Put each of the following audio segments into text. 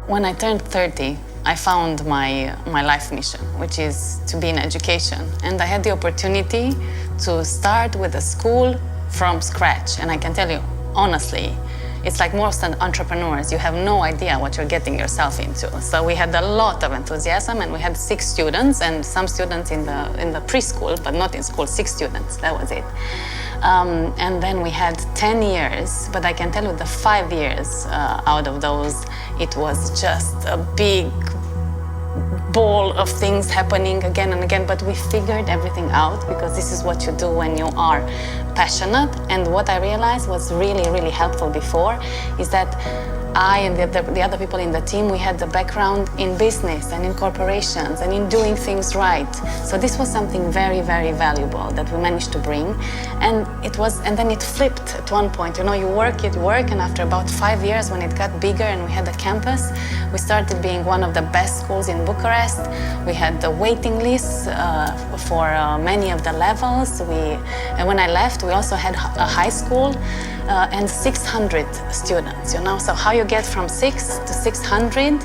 When I turned 30, I found my life mission, which is to be in education. And I had the opportunity to start with a school from scratch. And I can tell you, honestly, it's like most entrepreneurs, you have no idea what you're getting yourself into. So we had a lot of enthusiasm, and we had 6 students, and some students in the preschool, but not in school, 6 students, that was it. And then we had 10 years, but I can tell you the 5 years out of those, it was just a big ball of things happening again and again, but we figured everything out, because this is what you do when you are passionate. And what I realized was really, really helpful before is that I and the other people in the team, we had the background in business and in corporations and in doing things right. So this was something very, very valuable that we managed to bring. And then it flipped at one point. You know, you work, and after about 5 years, when it got bigger and we had a campus, we started being one of the best schools in Bucharest. We had the waiting lists for many of the levels. And when I left, we also had a high school and 600 students, you know. So how you get from 6 to 600,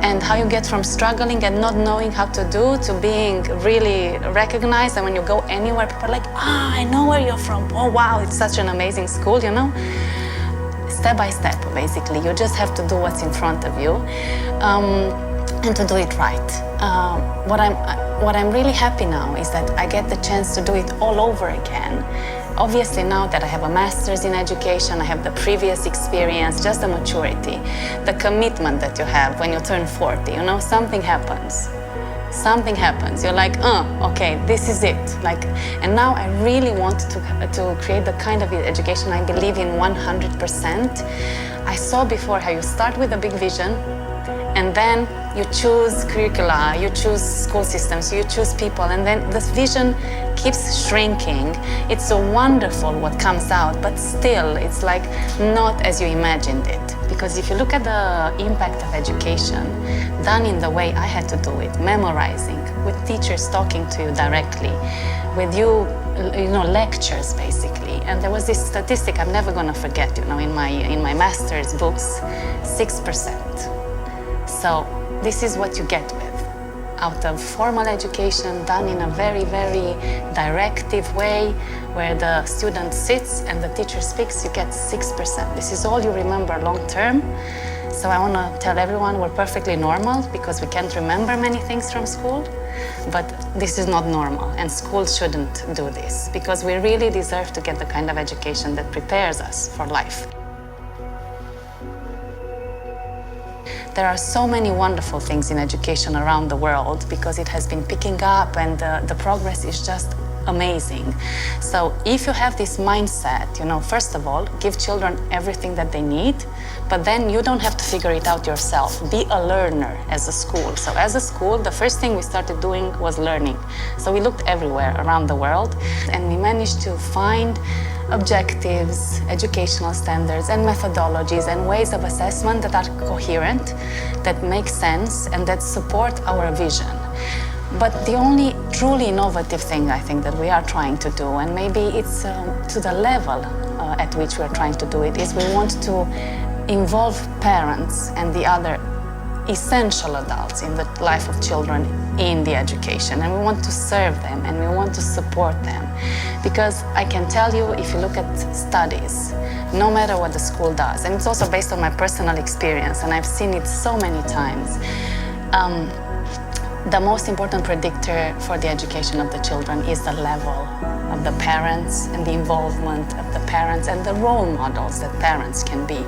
and how you get from struggling and not knowing how to do to being really recognized. And when you go anywhere, people are like, I know where you're from. Oh, wow, it's such an amazing school, you know. Step by step, basically. You just have to do what's in front of you and to do it right. What I'm really happy now is that I get the chance to do it all over again. Obviously, now that I have a master's in education, I have the previous experience, just the maturity, the commitment that you have when you turn 40, you know, something happens. Something happens. You're like, okay, this is it. And now I really want to create the kind of education I believe in 100%. I saw before how you start with a big vision, and then you choose curricula, you choose school systems, you choose people, and then this vision keeps shrinking. It's so wonderful what comes out, but still, it's like not as you imagined it. Because if you look at the impact of education, done in the way I had to do it, memorizing, with teachers talking to you directly, with you know, lectures basically. And there was this statistic I'm never gonna forget, you know, in my master's books, 6%. So this is what you get with. Out of formal education done in a very, very directive way, where the student sits and the teacher speaks, you get 6%. This is all you remember long term. So I want to tell everyone we're perfectly normal, because we can't remember many things from school, but this is not normal, and school shouldn't do this, because we really deserve to get the kind of education that prepares us for life. There are so many wonderful things in education around the world, because it has been picking up, and the progress is just amazing. So if you have this mindset, you know, first of all, give children everything that they need, but then you don't have to figure it out yourself. Be a learner as a school. So as a school, the first thing we started doing was learning. So we looked everywhere around the world, and we managed to find objectives, educational standards, and methodologies and ways of assessment that are coherent, that make sense, and that support our vision. But the only truly innovative thing I think that we are trying to do, and maybe it's to the level at which we are trying to do it, is we want to involve parents and the other essential adults in the life of children in the education, and we want to serve them and we want to support them. Because I can tell you, if you look at studies, no matter what the school does, and it's also based on my personal experience, and I've seen it so many times, the most important predictor for the education of the children is the level of the parents and the involvement of the parents and the role models that parents can be.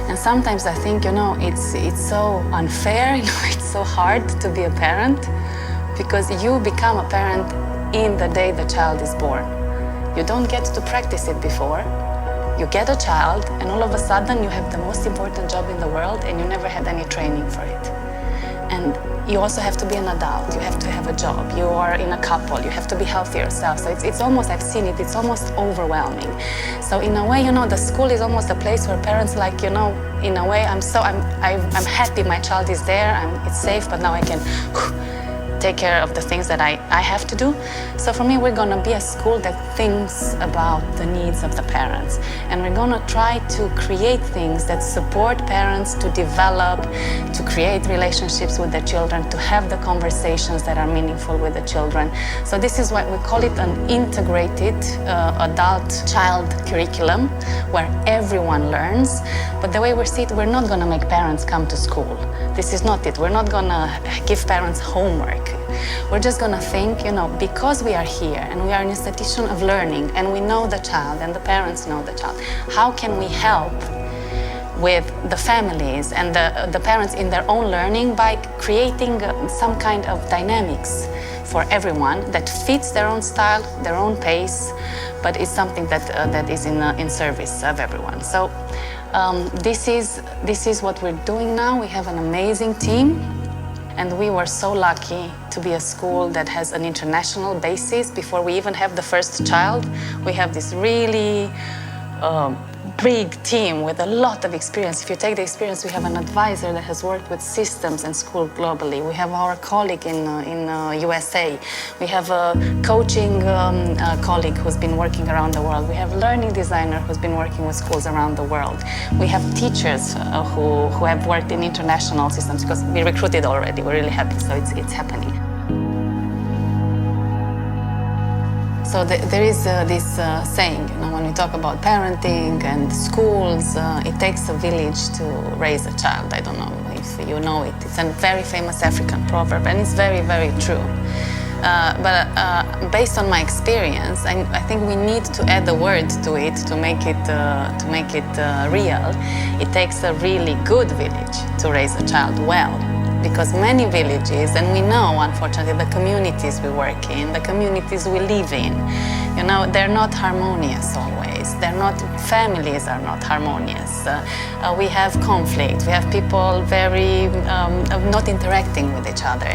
And sometimes I think, you know, it's so unfair, you know, it's so hard to be a parent, because you become a parent in the day the child is born. You don't get to practice it before. You get a child, and all of a sudden you have the most important job in the world, and you never had any training for it. And you also have to be an adult, you have to have a job, you are in a couple, you have to be healthy yourself. So it's almost, I've seen it, it's almost overwhelming. So in a way, you know, the school is almost a place where parents, like, you know, in a way, I'm happy my child is there, it's safe, but now I can take care of the things that I have to do. So for me, we're gonna be a school that thinks about the needs of the parents. And we're gonna try to create things that support parents to develop, to create relationships with their children, to have the conversations that are meaningful with the children. So this is why we call it an integrated adult-child curriculum, where everyone learns. But the way we see it, we're not gonna make parents come to school. This is not it. We're not gonna give parents homework. We're just gonna think, because we are here and we are an institution of learning and we know the child and the parents know the child, how can we help with the families and the parents in their own learning by creating some kind of dynamics for everyone that fits their own style, their own pace, but it's something that is in service of everyone. So this is what we're doing now. We have an amazing team, and we were so lucky to be a school that has an international basis. Before we even have the first child, we have this really big team with a lot of experience. If you take the experience, we have an advisor that has worked with systems and school globally. We have our colleague in USA. We have a coaching colleague who's been working around the world. We have a learning designer who's been working with schools around the world. We have teachers who have worked in international systems, because we recruited already. We're really happy, so it's happening. So there is this saying, when we talk about parenting and schools, it takes a village to raise a child. I don't know if you know it. It's a very famous African proverb, and it's very, very true. But based on my experience, I think we need to add a word to it to make it real. It takes a really good village to raise a child well. Because many villages, and we know, unfortunately, the communities we work in, the communities we live in, they're not harmonious always. Families are not harmonious. We have conflict. We have people very not interacting with each other.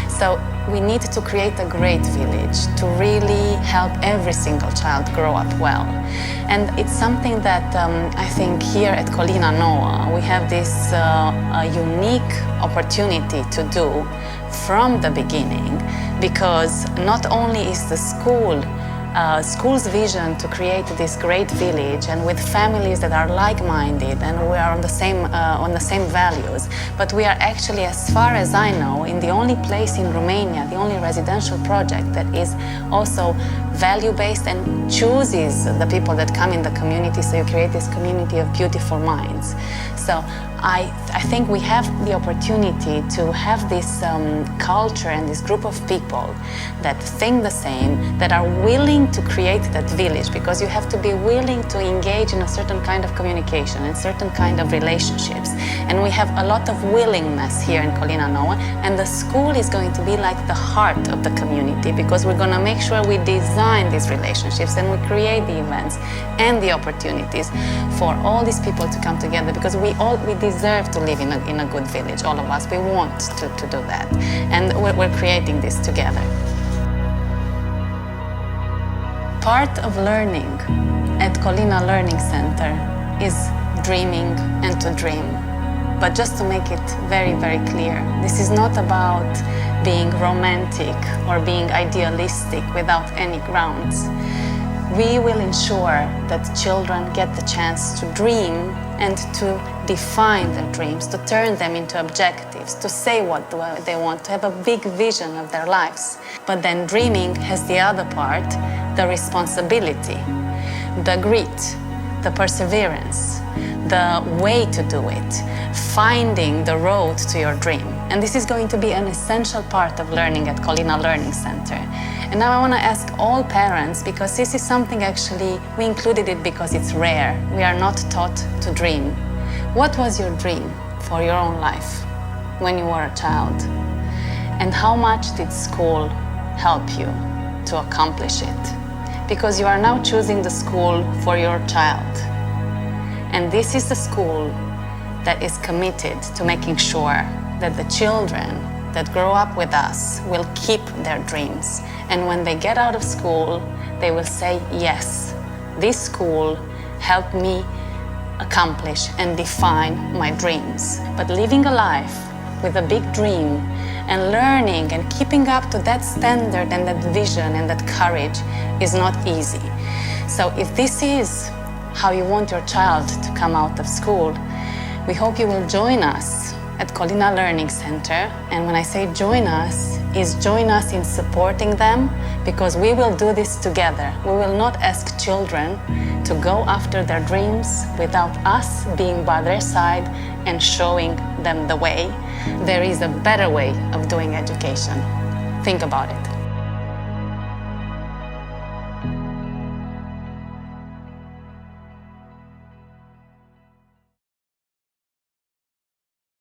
So we need to create a great village to really help every single child grow up well. And it's something that I think here at Colina Noa, we have this unique opportunity to do from the beginning, because not only is the school's vision to create this great village and with families that are like-minded and we are on the same values, but we are actually, as far as I know, in the only place in Romania, the only residential project that is also value-based and chooses the people that come in the community, so you create this community of beautiful minds. So I think we have the opportunity to have this culture and this group of people that think the same, that are willing to create that village, because you have to be willing to engage in a certain kind of communication and certain kind of relationships. And we have a lot of willingness here in Colina Noa, and the school is going to be like the heart of the community, because we're going to make sure we design these relationships and we create the events and the opportunities for all these people to come together, because we deserve to live in a good village, all of us. We want to do that, and we're creating this together. Part of learning at Colina Learning Center is dreaming and to dream. But just to make it very, very clear, this is not about being romantic or being idealistic without any grounds. We will ensure that children get the chance to dream and to define their dreams, to turn them into objectives, to say what they want, to have a big vision of their lives. But then dreaming has the other part, the responsibility, the grit, the perseverance, the way to do it, finding the road to your dream. And this is going to be an essential part of learning at Colina Learning Center. And now I want to ask all parents, because this is something actually, we included it because it's rare. We are not taught to dream. What was your dream for your own life when you were a child? And how much did school help you to accomplish it? Because you are now choosing the school for your child. And this is the school that is committed to making sure that the children that grow up with us will keep their dreams. And when they get out of school, they will say, yes, this school helped me accomplish and define my dreams. But living a life with a big dream And learning and keeping up to that standard and that vision and that courage is not easy. So if this is how you want your child to come out of school, we hope you will join us at Colina Learning Center. And when I say join us, is join us in supporting them, because we will do this together. We will not ask children to go after their dreams without us being by their side and showing them the way. There is a better way of doing education. Think about it.